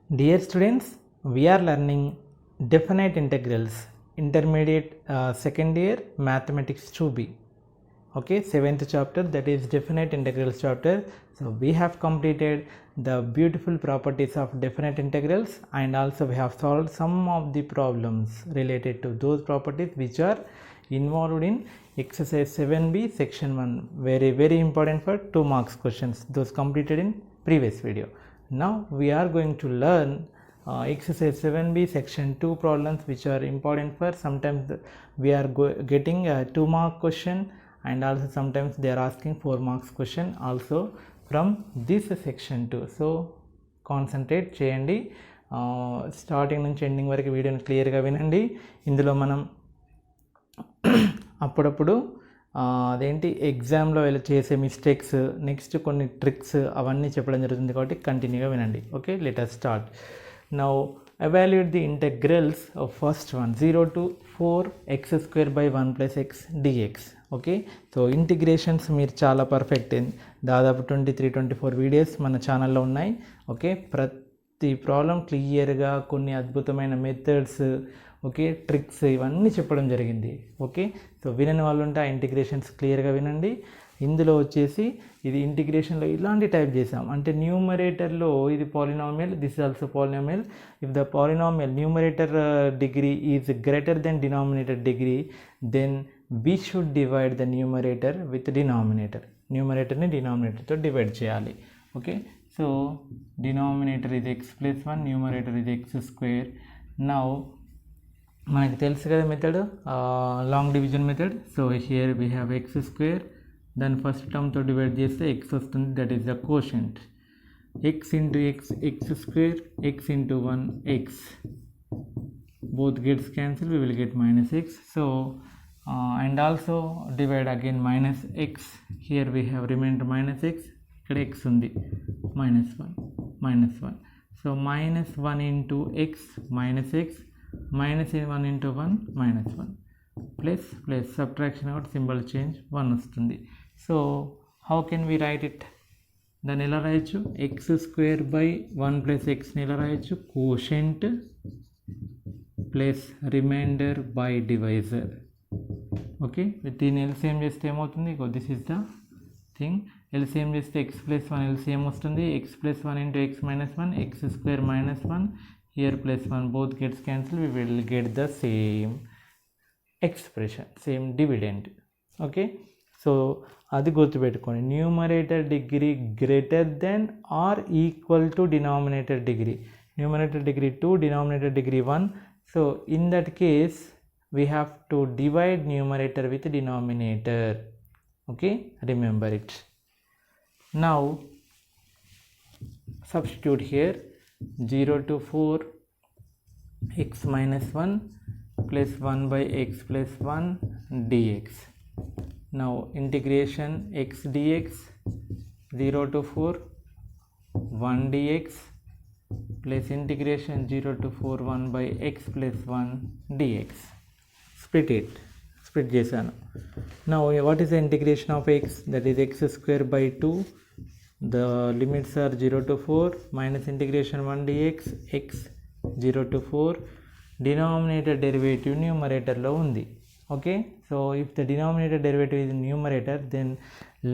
Dear students, we are learning definite integrals, intermediate second year mathematics 2B. Okay, 7th chapter, that is definite integrals chapter. So we have completed the beautiful properties of definite integrals, and also we have solved some of the problems related to those properties which are involved in exercise 7B section 1. Very important for 2 marks questions, those completed in previous video. Now we are going to learn exercise 7B section 2 problems which are important for sometimes we are getting a 2 mark question, and also sometimes they are asking 4 marks question also from this section 2. So concentrate చేయండి, starting నుంచి ending వరకు వీడియోని క్లియర్గా వినండి. ఇందులో మనం అప్పుడప్పుడు అదేంటి ఎగ్జామ్లో చేసే మిస్టేక్స్, నెక్స్ట్ కొన్ని ట్రిక్స్ అవన్నీ చెప్పడం జరుగుతుంది కాబట్టి కంటిన్యూగా వినండి. Okay, let us start. Now evaluate the integrals of first one 0 to 4 x square by 1 plus x dx. Okay, so integrations మీరు చాలా పర్ఫెక్ట్, దాదాపు 23-24 వీడియోస్ మన ఛానల్లో ఉన్నాయి. ఓకే, ప్రతి ప్రాబ్లం క్లియర్గా కొన్ని అద్భుతమైన మెథడ్స్, ఓకే, ట్రిక్స్ ఇవన్నీ చెప్పడం జరిగింది. ఓకే, సో వినని వాళ్ళు ఉంటే ఆ ఇంటిగ్రేషన్స్ క్లియర్గా వినండి. ఇందులో వచ్చేసి ఇది ఇంటిగ్రేషన్లో ఇలాంటి టైప్ చేసాం అంటే న్యూమరేటర్లో ఇది polynomial, this is also polynomial. If the polynomial numerator degree is greater than denominator degree, then we should divide the numerator with denominator. న్యూమరేటర్ని డినామినేటర్తో డివైడ్ చేయాలి. ఓకే, సో డినామినేటర్ ఇది x plus 1, న్యూమరేటర్ ఇది x square. Now మనకి తెలుసు కదా method, long division method. So here we have x square, దాని first టర్మ్తో డివైడ్ చేస్తే x వస్తుంది, that is the quotient. x into x, x square, x into 1 x, both gets cancel, we will get minus x. So and also divide again minus x, here we have remainder minus x, ఇక్కడ x ఉంది, minus 1. So minus 1 into x minus x, minus 1 into 1 minus 1, plus subtraction out symbol change 1 వస్తుంది. So how can we write it? దాన్ని ఎలా రాయొచ్చు? x square by 1 plus ఎక్స్ని ఎలా రాయొచ్చు? Quotient plus remainder by divisor. Okay, దీన్ని LCM చేస్తే ఏమవుతుంది? This is the thing. LCM చేస్తే x ప్లస్ 1 ఎల్సిఎం వస్తుంది, x plus 1 into x minus 1, x square minus 1, here plus 1, both gets cancel, we will get the same expression, same dividend. Okay, so అది గుర్తుపెట్టుకోండి. Numerator degree greater than or equal to denominator degree. Numerator degree 2, denominator degree 1. So in that case we have to divide numerator with denominator. Okay, remember it. Now substitute here 0 to 4 x minus 1 plus 1 by x plus 1 dx. Now integration x dx, 0 to 4 1 dx plus integration 0 to 4 1 by x plus 1 dx. split చేశాను. Now what is the integration of x? That is x square by 2, the limits are 0 to 4 minus integration 1 dx, x 0 to 4, denominator derivative numeratorలో ఉంది. Okay, so if the denominator derivative is numerator, then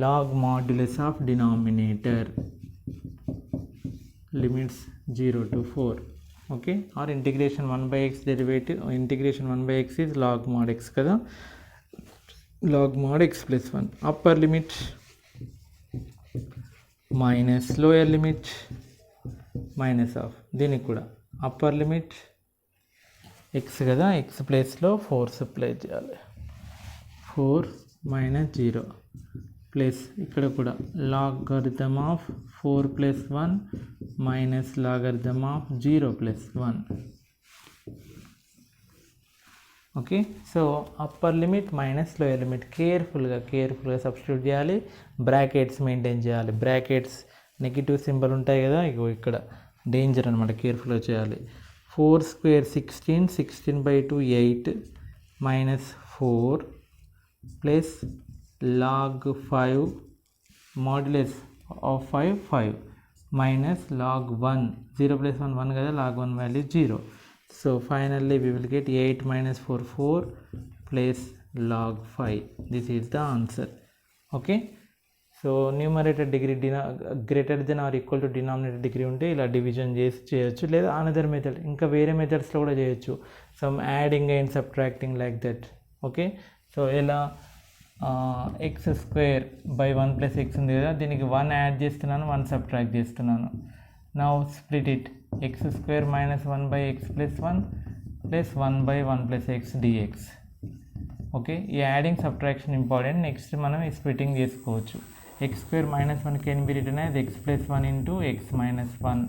log modulus of denominator, limits 0 to 4. Okay, or integration 1 by x derivative, integration 1 by x is log mod x కదా, log mod x plus 1, upper limit minus lower limit minus of, దీనికి కూడా upper limit x కదా, x ప్లేస్లో 4 supply చేయాలి, 4 minus 0 plus ఇక్కడ కూడా logarithm of 4 plus 1 minus logarithm of 0 plus 1. Okay, so upper limit minus lower limit కేర్ఫుల్గా substitute చేయాలి, brackets maintain చేయాలి. బ్రాకెట్స్ నెగిటివ్ సింబల్ ఉంటాయి కదా, ఇగో ఇక్కడ డేంజర్ అనమాట, కేర్ఫుల్గా చేయాలి. 4 square 16, 16 by 2 8 minus 4 plus log 5 modulus of 5 5 minus log 1, 0 plus 1 1 kada, log 1 value 0. So finally we will get 8 minus 4 4 plus log 5. This is the answer. Okay, so numerator degree greater than or equal to denominator degree ఉంటే ఇలా division చేసి చేయొచ్చు, లేదా another method ఇంకా వేరే మెథడ్స్లో కూడా చేయొచ్చు, some adding and subtracting like that. Okay, so ఇలా x square by 1 plus x ఉంది కదా, దీనికి 1 యాడ్ చేస్తున్నాను, 1 సబ్ట్రాక్ట్ చేస్తున్నాను. Now split it, x square minus 1 by x plus 1 plus 1 by 1 plus x dx. Okay, ఈ యాడింగ్ సబ్ట్రాక్షన్ ఇంపార్టెంట్. నెక్స్ట్ మనం ఈ splitting చేసుకోవచ్చు. X square minus 1 can be written as x plus 1 into x minus 1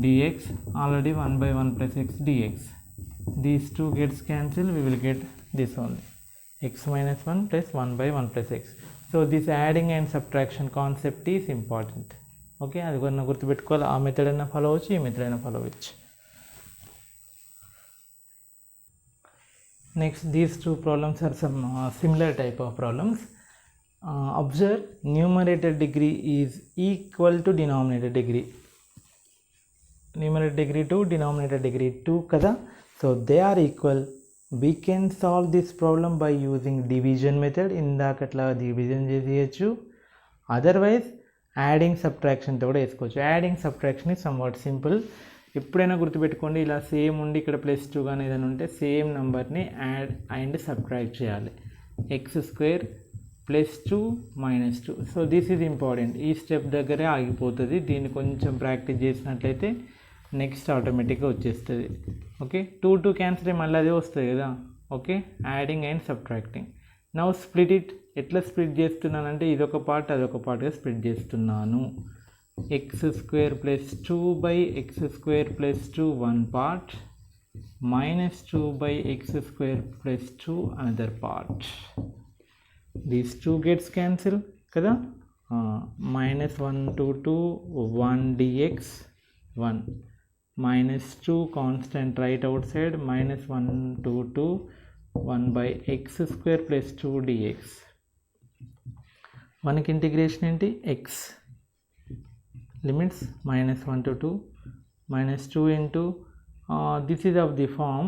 dx, already 1 by 1 plus x dx. These two gets cancelled, we will get this only, x minus 1 plus 1 by 1 plus x. So this adding and subtraction concept is important. Okay, అది కొన్న గుర్తుపెట్టుకోవాలి. ఆ method అయినా follow అవ్వచ్చు, ఈ method అయినా follow అవ్వచ్చు. Next, these two problems are some similar type of problems. Observe, numerator degree is equal to denominator degree. Numerator degree 2, denominator degree 2 kada, so they are equal. We can solve this problem by using division method. ఇందాకట్లా division చేసేయచ్చు, otherwise adding subtraction తో కూడా వేసుకోవచ్చు. adding subtraction is somewhat simple. ఎప్పుడైనా గుర్తుపెట్టుకోండి, ఇలా same ఉండి ఇక్కడ plus 2 కానీ ఏదైనా ఉంటే సేమ్ నెంబర్ని యాడ్ అండ్ సబ్ట్రాక్ట్ చేయాలి. X square plus 2 minus 2. So this is important. ఈ స్టెప్ దగ్గరే ఆగిపోతుంది. దీన్ని కొంచెం ప్రాక్టీస్ చేసినట్లయితే నెక్స్ట్ ఆటోమేటిక్గా వచ్చేస్తుంది. ఓకే, 2 2 క్యాన్సిల్ మళ్ళీ అదే వస్తుంది కదా. Okay, adding and subtracting. Now split it. ఎట్లా స్ప్లిట్ చేస్తున్నానంటే ఇదొక పార్ట్ అదొక పార్ట్గా స్ప్లిట్ చేస్తున్నాను. X square plus 2 by X square plus 2 1 part, minus 2 by X square plus 2 another part. These two gets cancelled kada, minus 1 to 2 1 dx 1, minus 2 constant right outside, minus 1 to 2 1 by x square plus 2 dx. మనకి integration ఏంటి, x limits minus 1 to 2 minus 2 into this is of the form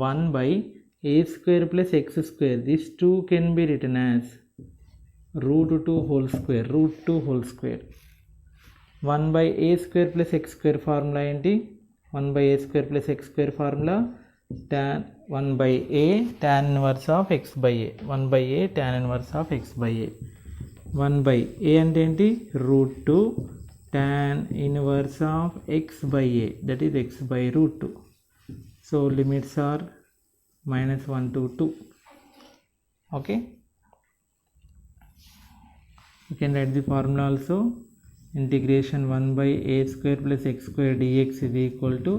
1 by a square plus x square. This 2 can be written as root 2 whole square, root 2 whole square. 1 by a square plus x square formula ఏంటి, 1 by a square plus x square formula tan 1 by a tan inverse of x by a, 1 by a tan inverse of x by a. 1 by a అంటే ఏంటి, root 2 tan inverse of x by a, that is x by root 2. So limits are minus 1 to 2. Okay, you can write the formula also. Integration 1 by a square plus x square dx is equal to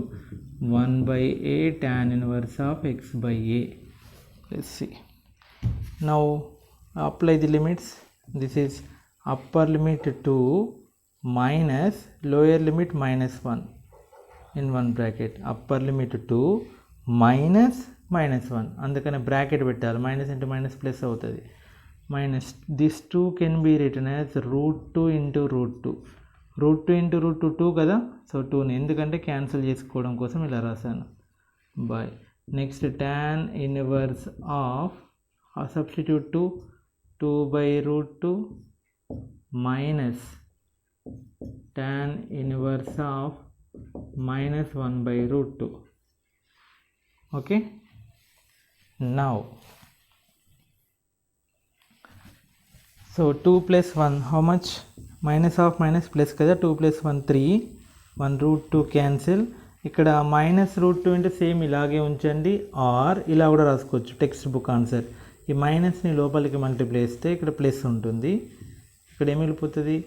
1 by a tan inverse of x by a. Let's see. Now apply the limits. This is upper limit 2 minus lower limit minus 1 in one bracket. Upper limit 2 minus minus 1, అందుకనే bracket పెట్టాలి. Minus into minus plus అవుతుంది. Minus this 2 can be written as root 2 into root 2. Root 2 into root 2 2 కదా, so 2ని ఎందుకంటే cancel చేసుకోవడం కోసం ఇలా రాశాను. By next tan inverse of substitute 2 by root 2 minus tan inverse of minus 1 by root 2. Okay, now so 2 plus 1 how much, minus of minus plus kada, 2 plus 1 3, 1 root 2 cancel. ఇక్కడ minus root 2 అంటే same ఇలాగే ఉంచండి, are ఇలా కూడా రాసుకోవచ్చు text book answer. ఈ మైనస్ని లోపలికి multiply చేస్తే ఇక్కడ ప్లస్ ఉంటుంది. ఇక్కడ ఏమి వెళ్ళిపోతుంది,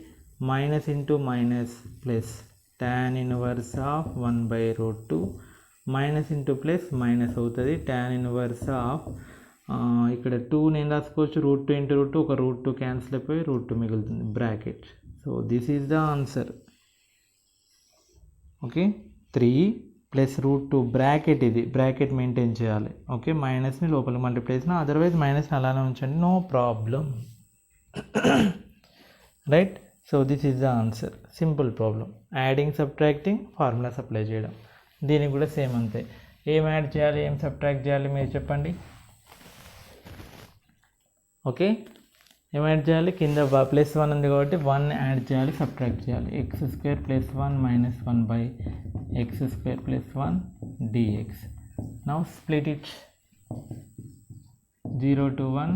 minus into minus plus tan inverse of 1 by root 2, minus into plus minus అవుతుంది. tan inverse ఆఫ్ ఇక్కడ 2 నేను రాసుకోవచ్చు, రూట్ 2 ఇంటూ రూట్ 2, ఒక రూట్ 2 క్యాన్సిల్ అయిపోయి రూట్ 2 మిగులుతుంది bracket. So this is the answer. Okay, 3 plus root 2 bracket, ఇది bracket maintain చేయాలి. Okay, మైనస్ని లోపలికి మల్టిప్లై చేసిన, అదర్వైజ్ మైనస్ని అలానే ఉంచండి, no problem. Right, so this is the answer. Simple problem. Adding subtracting formulas apply చేయడం. దీనికి కూడా సేమ్ అంతే. ఏం యాడ్ చేయాలి, ఏం సబ్ట్రాక్ట్ చేయాలి మీరు చెప్పండి. ఓకే, ఏం యాడ్ చేయాలి, కింద +1 ఉంది కాబట్టి 1 యాడ్ చేయాలి, సబ్ట్రాక్ట్ చేయాలి. x² +1 - 1 by x² +1 dx. Now split it. 0 to 1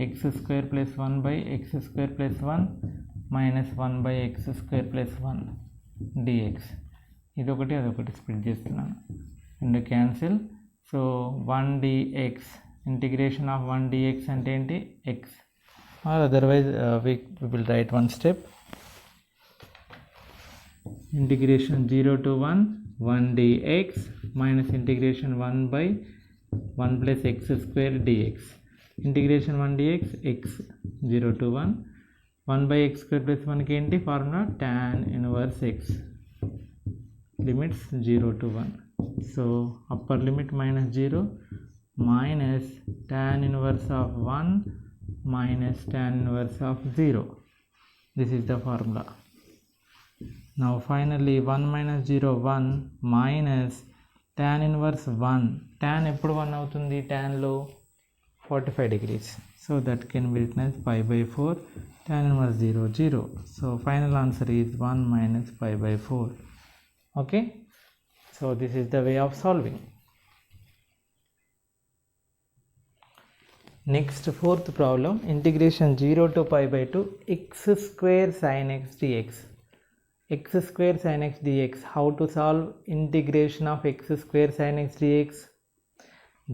x² +1 by x² +1 -1 by x² +1 dx. ఇదొకటి అదొకటి స్ప్లిట్ చేస్తున్నాను, రెండు cancel. So 1 dx, integration of 1 dx అంటే ఏంటి, x. Or otherwise we will write one step. Integration 0 to 1 1 dx minus integration 1 by 1 plus x² dx. Integration 1 dx x. 0 to 1 1 by x² +1 కి ఏంటి formula, tan inverse x. Limits 0 to 1. So upper limit -0 minus tan inverse of 1 minus tan inverse of 0. This is the formula. Now finally 1 minus 0 1 minus tan inverse 1. tan ఎప్పుడు 1 అవుతుంది, tanలో 45 degrees. So that can be written as pi/4 tan inverse 0 0. So final answer is 1 minus pi/4. Okay, so this is the way of solving. Next, fourth problem, integration 0 to pi/2 x² sin x dx. x² sin x dx. How to solve integration of x² sin x dx?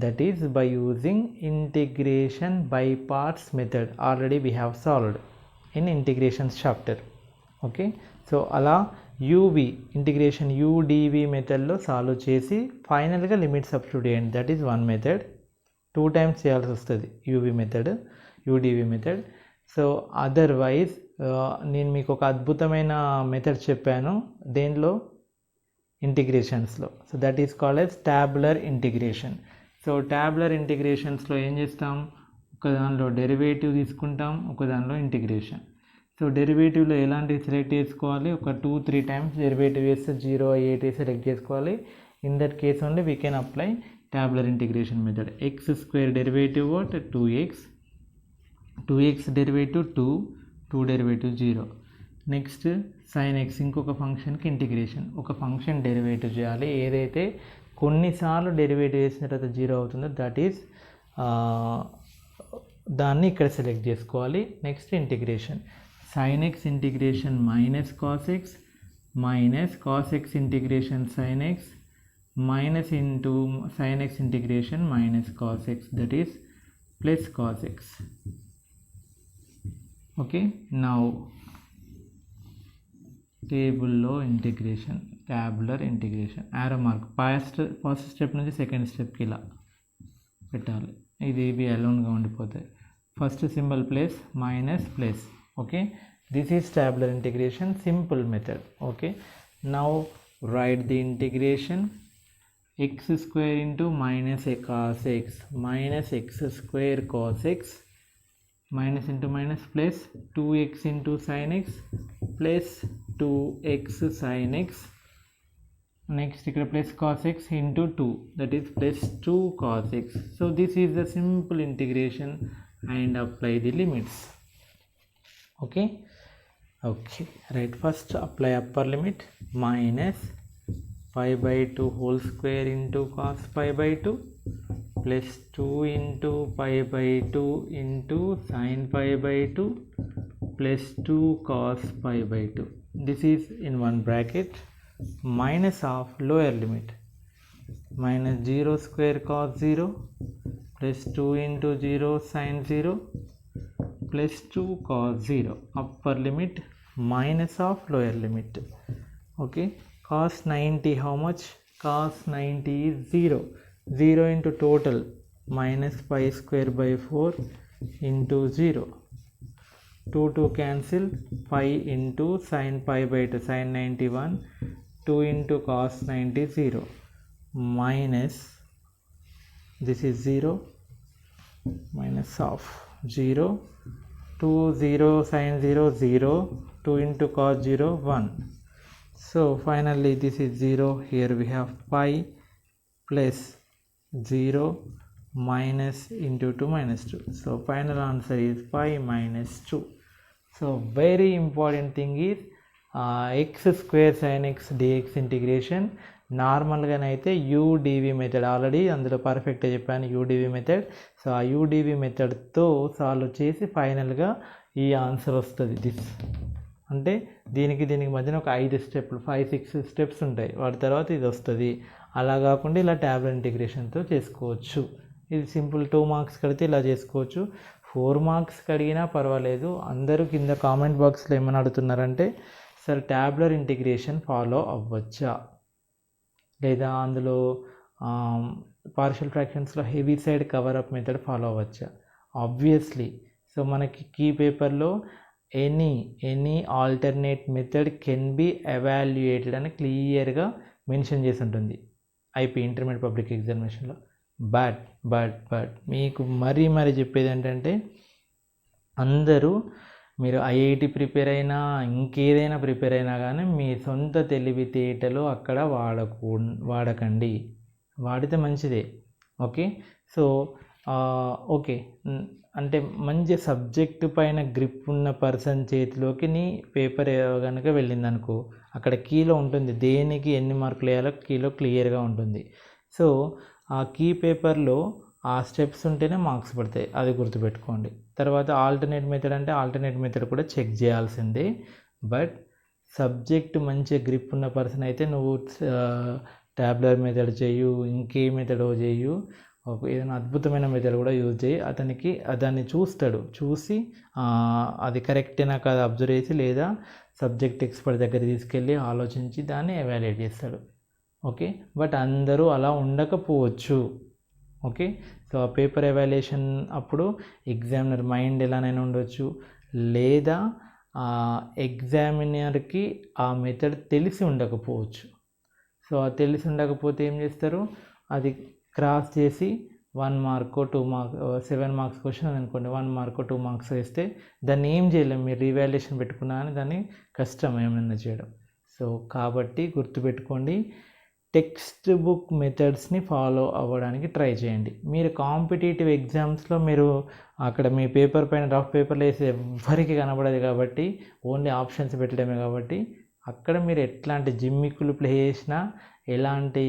That is by using integration by parts method. Already we have solved in integrations chapter. Okay, so అలా uv integration udv మెథడ్లో solve చేసి ఫైనల్గా limit substitute చేయండి. That is one method. 2 times చేయాల్సి వస్తుంది UV method, UDV method. So otherwise నేను మీకు ఒక అద్భుతమైన మెథడ్ చెప్పాను దేనిలో, ఇంటిగ్రేషన్స్లో. So that is called as tabular integration. So tabular ఇంటిగ్రేషన్స్లో ఏం చేస్తాం, ఒక దానిలో డెరివేటివ్ తీసుకుంటాం, ఒక దానిలో ఇంటిగ్రేషన్. సో డెరివేటివ్లో ఎలాంటివి సెలెక్ట్ చేసుకోవాలి, ఒక 2-3 times డెరివేటివ్ వేస్తే 0 అయ్యేటి సెలెక్ట్ చేసుకోవాలి. In that case only we can apply tabular integration method. x² derivative what, 2x, 2x derivative 2, 2 derivative 0. Next sin x, ఇంకొక ఫంక్షన్కి ఇంటిగ్రేషన్. ఒక ఫంక్షన్ డెరివేటివ్ చేయాలి, ఏదైతే కొన్నిసార్లు డెరివేటివ్ చేసిన తర్వాత 0 అవుతుందో దట్ ఈస్ దాన్ని ఇక్కడ సెలెక్ట్ చేసుకోవాలి. Next integration sin x integration -cos x cos x integration sin x minus into sin x integration minus cos x, that is plus cos x. Okay, now table లో integration, tabular integration, arrow mark first step నుంచి second స్టెప్కి ఇలా పెట్టాలి. ఇవి అలోన్గా ఉండిపోతాయి. First symbol plus minus plus. Okay, this is tabular integration, simple method. Okay, now right the integration. x² into minus a cos x minus x² cos x minus into minus plus 2x into sin x plus 2x sin x. Next ఇక్కడ plus cos x into 2, that is plus 2 cos x. So this is the simple integration and apply the limits. Okay, right, first apply upper limit minus pi/2 whole square into cos pi/2 plus 2 into pi/2 into sin pi/2 plus 2 cos pi/2. This is in one bracket minus of lower limit minus 0 square cos 0 plus 2 into 0 sin 0 plus 2 cos 0. Upper limit minus of lower limit. Okay, cos 90 how much, cos 90 is 0. 0 into total minus pi²/4 into 0. 2 cancel, pi into sin pi/2 sin 91, 2 into cos 90 0 minus, this is 0 minus of 0 2 0 sin 0 0, 2 into cos 0 1. So finally this is 0. Here we have pi plus 0 minus into 2 minus 2. So final answer is pi minus 2. So very important thing is x square sin x dx integration నార్మల్గానైతే UDV method already అందులో పర్ఫెక్ట్గా చెప్పాను యూడివి method. So ఆ యూడివి మెథడ్తో solve చేసి ఫైనల్గా ఈ answer వస్తుంది. This అంటే దీనికి మధ్యన ఒక 5 స్టెప్లు 5-6 స్టెప్స్ ఉంటాయి. వాటి తర్వాత ఇది వస్తుంది. అలా కాకుండా ఇలా ట్యాబ్లెట్ ఇంటిగ్రేషన్తో చేసుకోవచ్చు. ఇది సింపుల్ 2 మార్క్స్ కడితే ఇలా చేసుకోవచ్చు. 4 మార్క్స్ అడిగినా పర్వాలేదు. అందరూ కింద కామెంట్ బాక్స్లో ఏమని అడుగుతున్నారంటే సార్ ట్యాబ్లర్ ఇంటిగ్రేషన్ ఫాలో అవ్వచ్చా, లేదా అందులో పార్షియల్ ఫ్రాక్షన్స్లో Heaviside cover up method follow అవ్వచ్చా? ఆబ్వియస్లీ. సో మనకి కీ పేపర్లో any alternate method can be evaluated అని క్లియర్గా మెన్షన్ చేసి ఉంటుంది ఐపీ ఇంటర్మీడియట్ పబ్లిక్ ఎగ్జామినేషన్లో. బట్ మీకు మరీ చెప్పేది ఏంటంటే అందరూ మీరు ఐఐటి ప్రిపేర్ అయినా ఇంకేదైనా ప్రిపేర్ అయినా కానీ మీ సొంత తెలివితేటలు అక్కడ వాడకండి. వాడితే మంచిదే. ఓకే. సో ఓకే అంటే మంచి సబ్జెక్టు పైన గ్రిప్ ఉన్న పర్సన్ చేతిలోకి నీ పేపర్ కనుక వెళ్ళిందనుకో అక్కడ కీలో ఉంటుంది దేనికి ఎన్ని మార్కులు వేయాలో కీలో క్లియర్గా ఉంటుంది. సో ఆ కీ పేపర్లో ఆ స్టెప్స్ ఉంటేనే మార్క్స్ పడతాయి, అది గుర్తుపెట్టుకోండి. తర్వాత ఆల్టర్నేట్ మెథడ్ అంటే ఆల్టర్నేట్ మెథడ్ కూడా చెక్ చేయాల్సిందే. బట్ సబ్జెక్ట్ మంచిగా గ్రిప్ ఉన్న పర్సన్ అయితే నువ్వు ట్యాబ్లర్ మెథడ్ చేయు, ఇంకే మెథడో చేయు, ఏదైనా అద్భుతమైన మెథడ్ కూడా యూజ్ చేయి. అతనికి దాన్ని చూసి అది కరెక్టేనా కాదు అబ్జర్వ్ చేసి, లేదా సబ్జెక్ట్ ఎక్స్పర్ట్ దగ్గర తీసుకెళ్ళి ఆలోచించి దాన్ని ఎవాల్యుయేట్ చేస్తాడు. ఓకే. బట్ అందరూ అలా ఉండకపోవచ్చు. ఓకే. సో ఆ పేపర్ ఎవాల్యుయేషన్ అప్పుడు ఎగ్జామినర్ మైండ్ ఎలానైనా ఉండొచ్చు, లేదా ఎగ్జామినర్కి ఆ మెథడ్ తెలిసి ఉండకపోవచ్చు. సో ఆ తెలిసి ఉండకపోతే ఏం చేస్తారు, అది క్రాస్ చేసి 1 మార్క్ 2 మార్క్ 7 మార్క్స్ క్వశ్చన్ అనుకోండి, 1 మార్క్ 2 మార్క్స్ వేస్తే దాన్ని ఏం చేయలేము. మీరు రీవాల్యుయేషన్ పెట్టుకున్నా అని దాన్ని కష్టం ఏమైనా చేయడం. సో కాబట్టి గుర్తుపెట్టుకోండి, టెక్స్ట్ బుక్ మెథడ్స్ని ఫాలో అవ్వడానికి ట్రై చేయండి. మీరు కాంపిటేటివ్ ఎగ్జామ్స్లో మీరు అక్కడ మీ పేపర్ పైన రఫ్ పేపర్లో వేసి ఎవ్వరికి కనబడదు కాబట్టి ఓన్లీ ఆప్షన్స్ పెట్టడమే కాబట్టి అక్కడ మీరు ఎట్లాంటి జిమ్మిక్కులు ప్లే చేసినా ఎలాంటి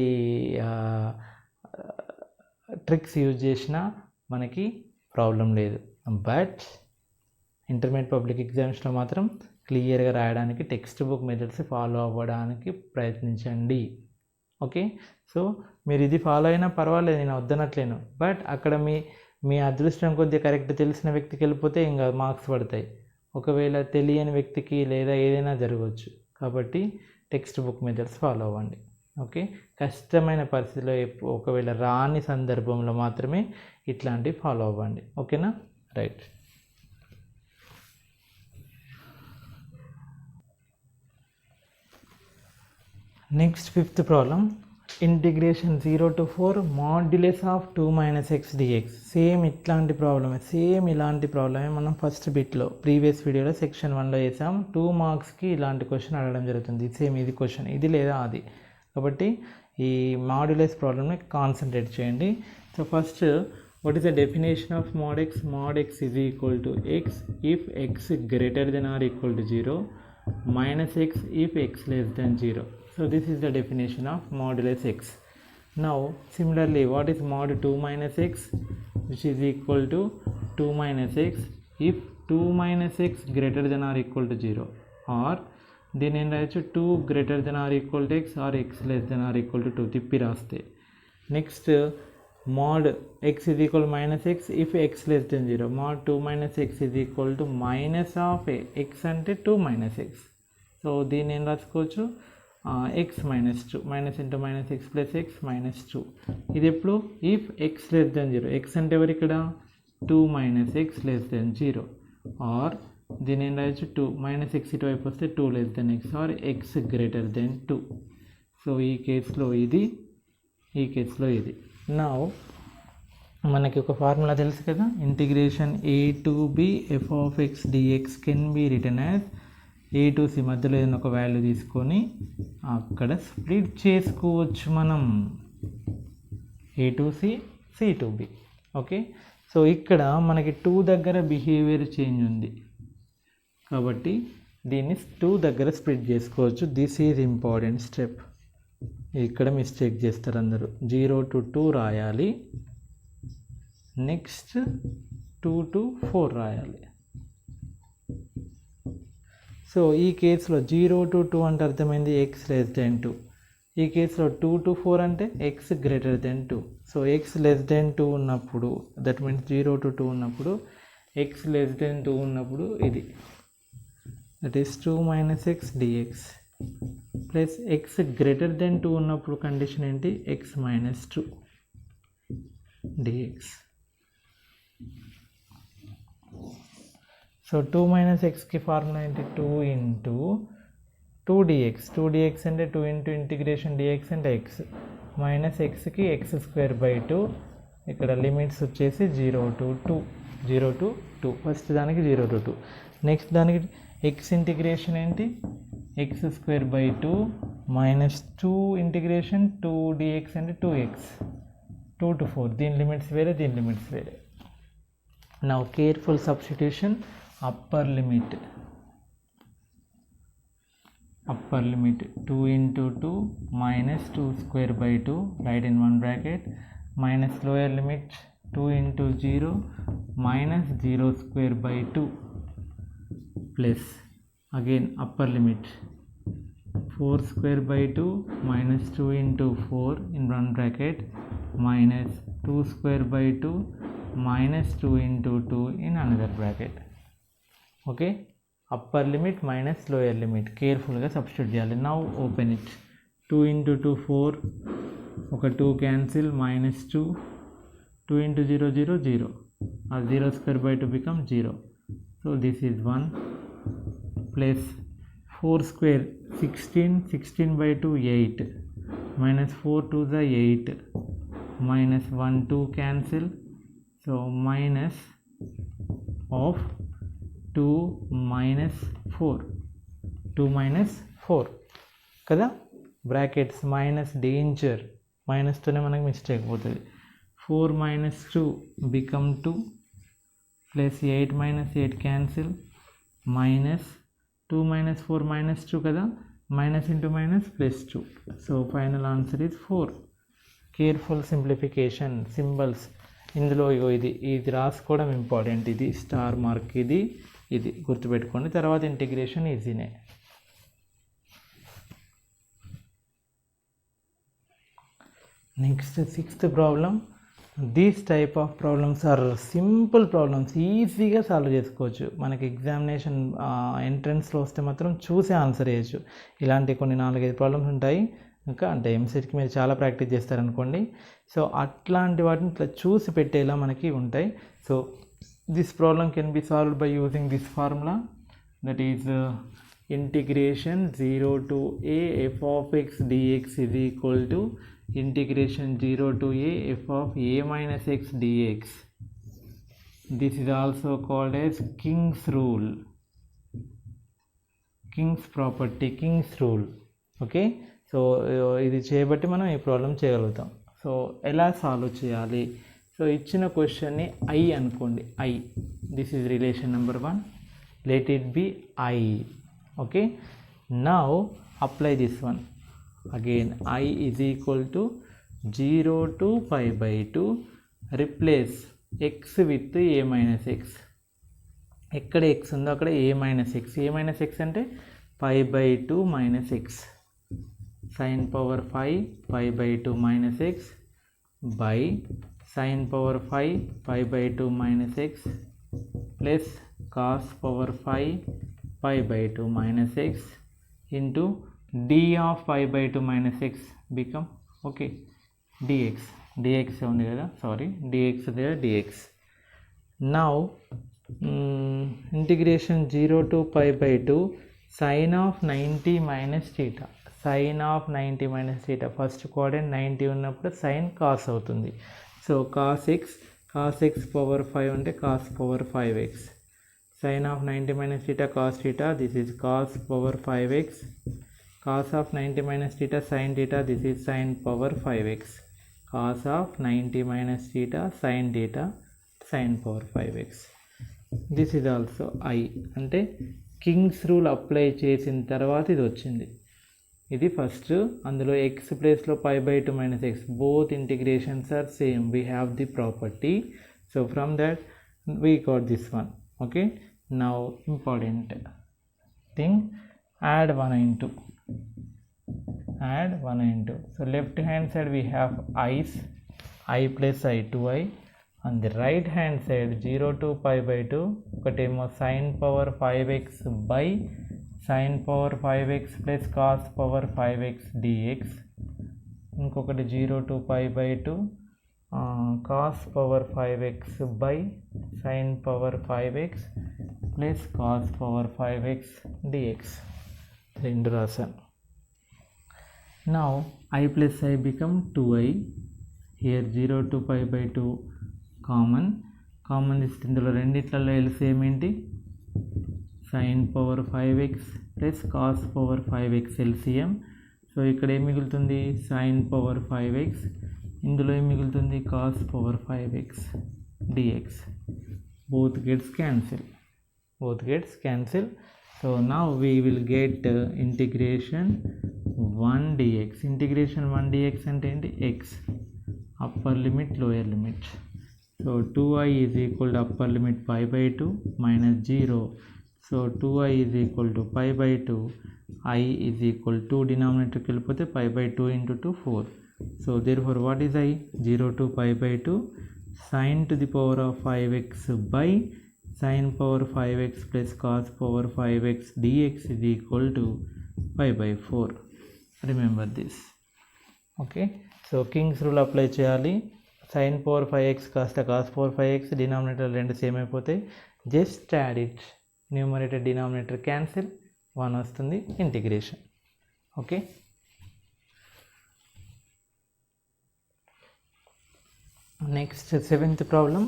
ట్రిక్స్ యూజ్ చేసినా మనకి ప్రాబ్లం లేదు. బట్ ఇంటర్మీడియట్ పబ్లిక్ ఎగ్జామ్స్లో మాత్రం క్లియర్గా రాయడానికి టెక్స్ట్ బుక్ మెథడ్స్ ఫాలో అవ్వడానికి ప్రయత్నించండి. ఓకే. సో మీరు ఇది ఫాలో అయినా పర్వాలేదు, నేను వద్దనట్లేను. బట్ అక్కడ మీ అదృష్టం కొద్దిగా కరెక్ట్ తెలిసిన వ్యక్తికి వెళ్ళిపోతే ఇంకా మార్క్స్ పడతాయి. ఒకవేళ తెలియని వ్యక్తికి లేదా ఏదైనా జరగవచ్చు. కాబట్టి టెక్స్ట్ బుక్ మెథడ్స్ ఫాలో అవ్వండి. ఓకే. కష్టమైన పరిస్థితిలో ఒకవేళ రాని సందర్భంలో మాత్రమే ఇట్లాంటివి ఫాలో అవ్వండి. ఓకేనా? Right. Next 5th problem, integration 0 to 4 modulus of 2 minus x dx. Same ఇట్లాంటి ప్రాబ్లమే మనం ఫస్ట్ బిట్లో ప్రీవియస్ వీడియోలో సెక్షన్ 1లో చేసాం. 2 మార్క్స్కి ఇలాంటి క్వశ్చన్ అడగడం జరుగుతుంది. సేమ్ ఇది క్వశ్చన్, ఇది లేదా అది. కాబట్టి ఈ మాడ్యులస్ ప్రాబ్లమ్ని కాన్సన్ట్రేట్ చేయండి. So first, what is the definition of mod x? Mod x is equal to x if x greater than or equal to 0 minus x if x less than 0. So this is the definition of modulus x. Now similarly, what is mod 2 minus x? Which is equal to 2 minus x if 2 minus x greater than or equal to 0, or దీని ఏం రాయొచ్చు 2 greater than or equal to x or x less than or equal to 2 తిప్పి రాస్తే. Next mod x is equal to minus x if x less than 0. mod 2 minus x is equal to minus of x అంటే 2 minus x. So దీన్ని ఏం రాసుకోవచ్చు x minus 2, minus into minus x plus x minus 2. ఇది ఎప్పుడు if x less than 0. x అంటే ఎవరు ఇక్కడ 2 minus x less than 0, or దీని ఏం రాయొచ్చు 2 minus x ఇటువైపు వస్తే 2 less than x or x greater than 2. So ఈ కేసులో ఇది, ఈ కేసులో ఇది. నౌ మనకి ఒక ఫార్ములా తెలుసు కదా, integration a to b f of x dx can be written as a to c మధ్యలో ఏదైనా ఒక వాల్యూ తీసుకొని అక్కడ స్ప్లిట్ చేసుకోవచ్చు మనం, a to c c to b. Okay, so ఇక్కడ మనకి 2 దగ్గర బిహేవియర్ చేంజ్ ఉంది కాబట్టి దీన్ని 2 దగ్గర స్ప్లిట్ చేసుకోవచ్చు. This is important step. ఇక్కడ మిస్టేక్ చేస్తారు అందరూ. 0 to 2 రాయాలి, నెక్స్ట్ 2 to 4 రాయాలి. సో ఈ కేసులో 0 to 2 అంటే అర్థమైంది x less than 2. ఈ కేసులో 2 to 4 అంటే x greater than 2. So x less than 2 ఉన్నప్పుడు, దట్ మీన్స్ 0 to 2 ఉన్నప్పుడు, x less than 2 ఉన్నప్పుడు ఇది, that is 2 minus x dx, plus x greater than 2 ఉన్నప్పుడు కండిషన్ ఏంటి, x minus 2 dx. So 2 minus xకి ఫార్ములా ఏంటి, 2 into 2 dx. 2 dx అంటే 2 into integration dx అంటే x, మైనస్ xకి x square by 2. ఇక్కడ లిమిట్స్ వచ్చేసి 0 to 2, 0 to 2. ఫస్ట్ దానికి 0 to 2. నెక్స్ట్ దానికి x ఇంటిగ్రేషన్ ఏంటి, x square by 2 minus 2 integration 2 dx అంటే 2x, 2 to 4. దీని లిమిట్స్ వేరే, దీని లిమిట్స్ వేరే. Now careful substitution. Upper limit 2 into 2 minus 2 square by 2, right in one bracket, minus lower limit 2 into 0 minus 0 square by 2, plus again upper limit 4 square by 2 minus 2 into 4 in one bracket, minus 2 square by 2 minus 2 into 2 in another bracket. Okay, upper limit minus lower limit కేర్ఫుల్గా substitute చేయాలి. Now open it. 2 into 2 4, ఒక 2 cancel, minus 2, 2 into 0 0 0, ఆ 0 square by 2 become 0. So this is 1, plus 4 square 16, 16 by 2 8, minus 4 to the 8, minus 1 2 cancel, so minus of 2 minus 4, 2 minus 4 కదా, brackets minus danger, మైనస్తోనే మనకి mistake పోతుంది. 4 minus 2 become 2, plus 8 minus 8 cancel, minus 2 minus 4 minus 2 కదా, minus into minus plus 2. So final answer is 4. Careful simplification. Symbols ఇందులో ఇది రాసుకోవడం important. ఇది star mark, ఇది గుర్తుపెట్టుకోండి. తర్వాత ఇంటిగ్రేషన్ ఈజీనే. Next 6th problem. These type of problems are simple problems, ఈజీగా సాల్వ్ చేసుకోవచ్చు. మనకి ఎగ్జామినేషన్ ఎంట్రన్స్లో వస్తే మాత్రం చూసే ఆన్సర్ చేయొచ్చు. ఇలాంటి కొన్ని 4-5 ప్రాబ్లమ్స్ ఉంటాయి. ఇంకా అంటే ఎంసెట్కి మీరు చాలా ప్రాక్టీస్ చేస్తారనుకోండి. సో అట్లాంటి వాటిని ఇట్లా చూసి పెట్టేలా మనకి ఉంటాయి. So this problem can be solved by using this formula, that is integration 0 to a f of x dx is equal to integration 0 to a f of a minus x dx. This is also called as King's rule, King's property, King's rule. Okay, so ఇది చేయబట్టి మనం ఈ problem చేయగలుగుతాం. So ఎలా solve చేయాలి? So ఇచ్చిన క్వశ్చన్ని I అనుకోండి, I, this is relation number 1, let it be I. Okay, now apply this one. Again I is equal to 0 to pi by 2, replace x with a minus x. ఎక్కడ x ఉందో అక్కడ a minus x. a minus x అంటే pi by 2 minus x, sin power 5 pi by 2 minus x by sin power 5 pi by 2 minus x plus cos power 5 pi by 2 minus x into d of pi by 2 minus x become okay dx ఉంది కదా, sorry dx there dx. now integration 0 to pi by 2 sin of 90 minus theta, sin of 90 minus theta, first quadrant 90 ఉన్నప్పుడు sin cos అవుతుంది. So cos x cos x power 5 అంటే cos power 5x, sin of 90 minus theta cos theta, this is cos power 5x, cos of 90 minus theta sin theta, this is sin power 5x, cos of 90 minus theta sin theta sin power 5x. This is also I అంటే Kings rule apply చేసిన తర్వాత ఇది వచ్చింది. ఇది first, అందులో x ప్లేస్లో π/2 minus x, both integrations are same, we have the property, so from that we got this one. Okay, now important thing, add 1 into, so left hand side we have i's, I plus I 2i, on the right hand side 0 to π/2, ఒకటేమో sin power 5x by sin power 5x plus cos power 5x dx, ఇంకొకటి 0 to π/2 cos power 5x by sin power 5x plus cos power 5x dx. రెండు రాశాను. Now I plus I become 2i, here 0 to π/2 common ఇస్తే ఇందులో రెండిట్లలో LCM ఏంటి, sin power 5x plus cos power 5x LCM. So ఇక్కడ ఏం మిగులుతుంది, sin power 5x, ఇందులో ఏం మిగులుతుంది, cos power 5x dx. both gets cancel. So now we will get integration 1 dx. integration 1 dx అంటే ఏంటి, x upper limit lower limit. So 2i is equal to upper limit π/2 minus 0. So 2i is equal to π/2, I is equal to denominator కి వెళ్ళిపోతే π/2 into 2 4. So therefore what is I, 0 to π/2 sin to the power of 5x by sin power 5x plus cos power 5x dx is equal to π/4. remember this. Okay, so king's rule apply చేయాలి. sin power 5x కాస్త cos power 5x, denominator రెండు same అయిపోతాయి, just add it, numerator denominator cancel, 1 వస్తుంది, integration. Okay, next 7th problem,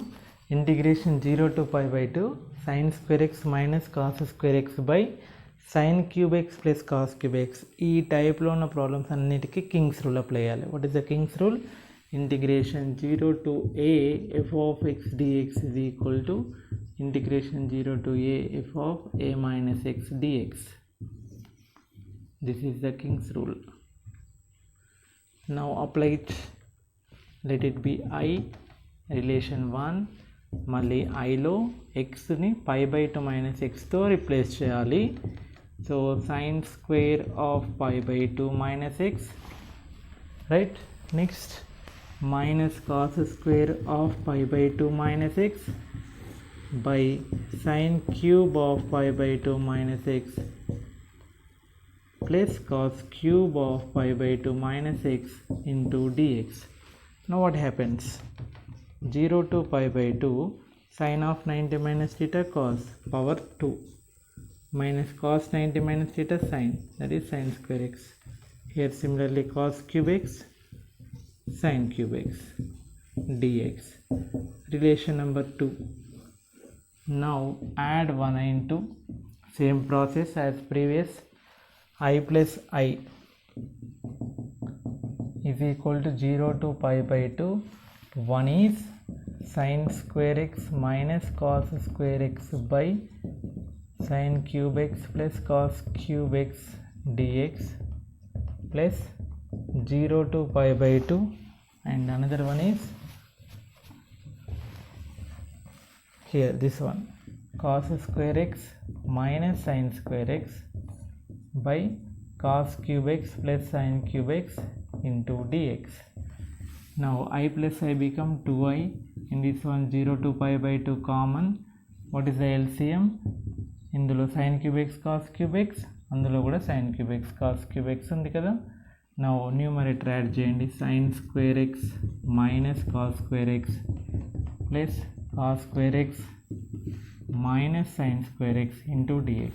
integration 0 to π/2 sin square x minus cos square x by sin cube x plus cos cube x. ఈ టైప్లో ఉన్న problems అన్నిటికీ Kings rule apply చేయాలి. What is the Kings rule, integration 0 to a f of x dx is equal to integration 0 to a f of a minus x dx. This is the king's rule. Now apply it. Let it be I relation 1, మళ్ళీ ఐలో xని π/2 minus xతో replace చేయాలి. So sin square of π/2 minus x, right? Next minus cos square of π/2 minus x by sin cube of π/2 minus x plus cos cube of π/2 minus x into dx. Now what happens, 0 to π/2 sin of 90 minus theta cos power 2 minus cos 90 minus theta sin, that is sin square x. Here similarly cos cube x sin cube x dx. relation number 2. Now add 1 into, same process as previous, I plus I is equal to 0 to π/2. 1 is sin square x minus cos square x by sin cube x plus cos cube x dx plus 0 to π/2, and another one is here, this one, cos square x minus sin square x by cos cube x plus sin cube x into dx. Now I plus I become 2i, in this one 0 to π/2 common. What is the LCM, ఇందులో sin cube x cos cube x, అందులో కూడా sin cube x cos cube x ఉంది కదా. Now numerator add చేయండి, sin square x minus cos square x plus cos square x minus sin square x into dx.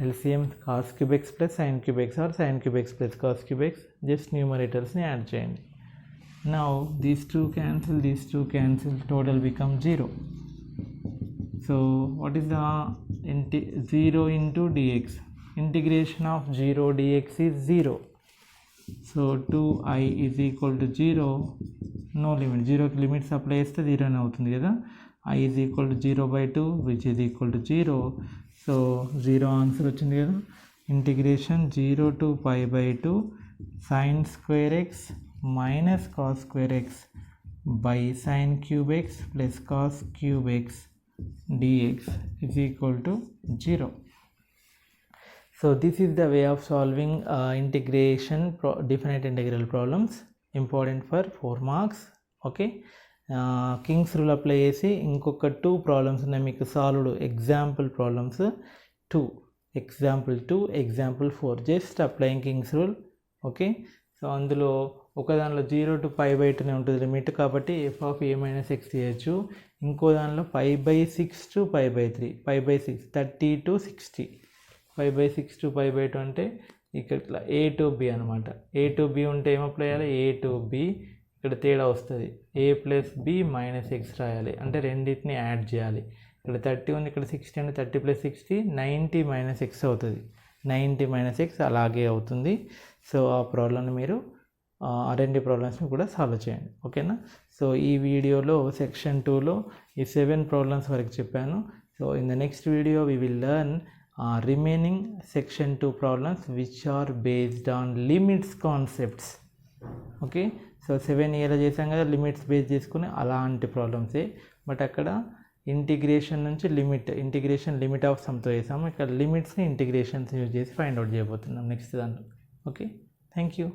LCM cos cube x plus sin cube x or sin cube x plus cos cube x, just న్యూమరేటర్స్ని add చేయండి. Now these two cancel, total become 0. So what is the 0 into dx? Integration of 0 dx is 0. So 2i is equal to 0. No limit, 0 కి limits apply చేస్తే 0 అని అవుతుంది కదా. I is equal to 0/2 which is equal to 0. So 0 answer వచ్చింది కదా. Integration 0 to pi/2 sin square x minus cos square x by sin cube x plus cos cube x dx is equal to 0. So this is the way of solving integration definite integral problems, important for 4 marks. Okay, Kings rule apply చేసి ఇంకొక 2 problems ఉన్నాయి మీకు solved example problems 2, example 2, example 4, just applying Kings rule. Okay, so అందులో ఒక దానిలో 0 to pi/2 ఉంటుంది limit, కాబట్టి f of a minus x చేయొచ్చు. ఇంకో దానిలో pi/6 to pi/3, pi/6 30 to 60, pi/6 to pi/2 అంటే ఇక్కడ ఇట్లా a to b అనమాట. a to b ఉంటే ఏం అప్లై చేయాలి? a to b. ఇక్కడ తేడా వస్తుంది, a plus b minus x రాయాలి, అంటే రెండింటిని యాడ్ చేయాలి. ఇక్కడ 30 ఉంది, ఇక్కడ 60 అంటే 30 plus 60 90 minus x అవుతుంది. 90 minus x అలాగే అవుతుంది. సో ఆ ప్రాబ్లమ్ని మీరు ఆ రెండు ప్రాబ్లమ్స్ని కూడా సాల్వ్ చేయండి. ఓకేనా? సో ఈ వీడియోలో సెక్షన్ 2లో ఈ 7 ప్రాబ్లమ్స్ వరకు చెప్పాను. So in the next video we will learn remaining section 2 problems which are based on limits concepts. Okay, so 7 ఇయర్లో చేసాం కదా లిమిట్స్ బేస్ చేసుకుని అలాంటి ప్రాబ్లమ్సే, బట్ అక్కడ ఇంటిగ్రేషన్ నుంచి ఇంటిగ్రేషన్ లిమిట్ ఆఫ్ సమ్తో చేసాము. ఇక్కడ లిమిట్స్ని ఇంటిగ్రేషన్స్ యూజ్ చేసి ఫైండ్ అవుట్ చేయబోతున్నాం నెక్స్ట్ దాంట్లో. Okay, thank you.